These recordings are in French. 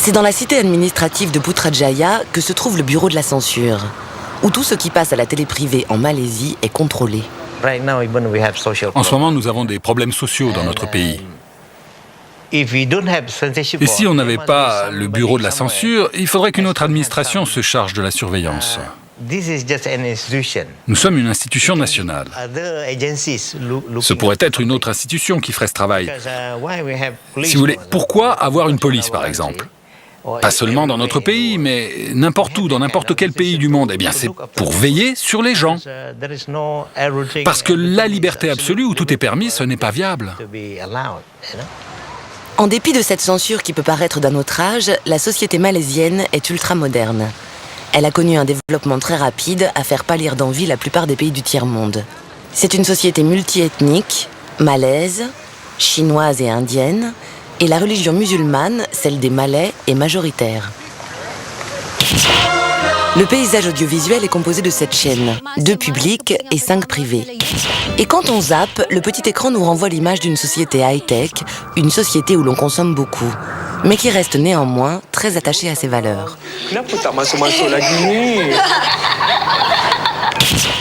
C'est dans la cité administrative de Putrajaya que se trouve le bureau de la censure, où tout ce qui passe à la télé privée en Malaisie est contrôlé. En ce moment, nous avons des problèmes sociaux dans notre pays. Et si on n'avait pas le bureau de la censure, il faudrait qu'une autre administration se charge de la surveillance. Nous sommes une institution nationale. Ce pourrait être une autre institution qui ferait ce travail. Si vous voulez, pourquoi avoir une police, par exemple ? Pas seulement dans notre pays, mais n'importe où, dans n'importe quel pays du monde. Eh bien, c'est pour veiller sur les gens. Parce que la liberté absolue, où tout est permis, ce n'est pas viable. En dépit de cette censure qui peut paraître d'un autre âge, la société malaisienne est ultra-moderne. Elle a connu un développement très rapide à faire pâlir d'envie la plupart des pays du tiers-monde. C'est une société multiethnique, malaise, chinoise et indienne, et la religion musulmane, celle des Malais, est majoritaire. Le paysage audiovisuel est composé de 7 chaînes, 2 publiques et 5 privées. Et quand on zappe, le petit écran nous renvoie l'image d'une société high-tech, une société où l'on consomme beaucoup, mais qui reste néanmoins très attachée à ses valeurs.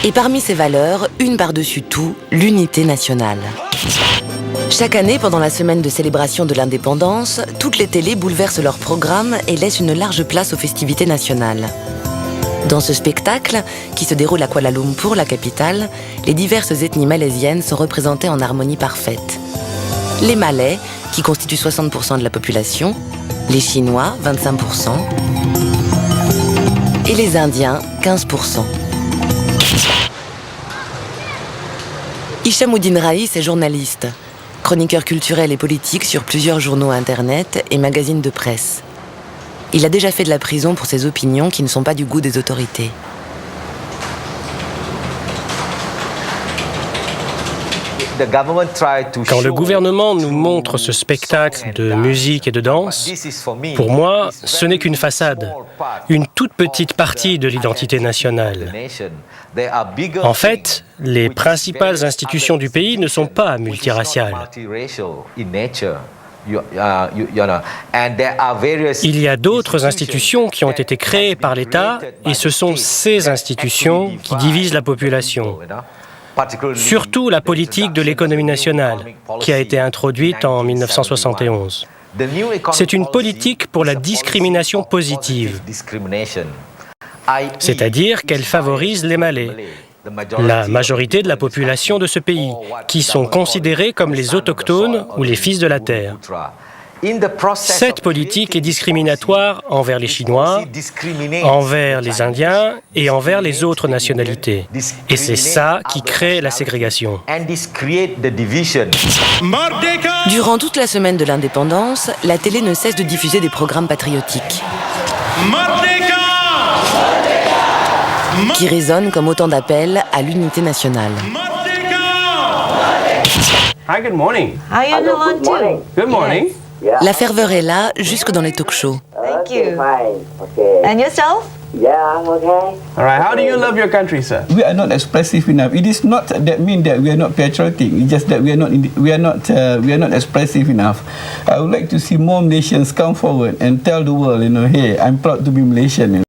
Et parmi ces valeurs, une par-dessus tout, l'unité nationale. Chaque année, pendant la semaine de célébration de l'indépendance, toutes les télés bouleversent leur programme et laissent une large place aux festivités nationales. Dans ce spectacle, qui se déroule à Kuala Lumpur, la capitale, les diverses ethnies malaisiennes sont représentées en harmonie parfaite. Les Malais, qui constituent 60% de la population, les Chinois, 25%, et les Indiens, 15%. Hishamuddin Raïs est journaliste, chroniqueur culturel et politique sur plusieurs journaux internet et magazines de presse. Il a déjà fait de la prison pour ses opinions qui ne sont pas du goût des autorités. Quand le gouvernement nous montre ce spectacle de musique et de danse, pour moi, ce n'est qu'une façade, une toute petite partie de l'identité nationale. En fait, les principales institutions du pays ne sont pas multiraciales. Il y a d'autres institutions qui ont été créées par l'État et ce sont ces institutions qui divisent la population. Surtout la politique de l'économie nationale, qui a été introduite en 1971. C'est une politique pour la discrimination positive, c'est-à-dire qu'elle favorise les Malais, la majorité de la population de ce pays, qui sont considérés comme les autochtones ou les fils de la terre. Cette politique est discriminatoire envers les Chinois, envers les Indiens et envers les autres nationalités. Et c'est ça qui crée la ségrégation. Durant toute la semaine de l'indépendance, la télé ne cesse de diffuser des programmes patriotiques qui résonnent comme autant d'appels à l'unité nationale. Hi, good morning. Hi, everyone, too. Good morning. La ferveur est là, jusque dans les talk-shows. Thank you. Fine. Okay. And yourself? Yeah, I'm okay. All right, how do you love your country, sir? We are not expressive enough. It is not that mean that we are not patriotic. It's just that we are not expressive enough. I would like to see more Malaysians come forward and tell the world, hey, I'm proud to be Malaysian.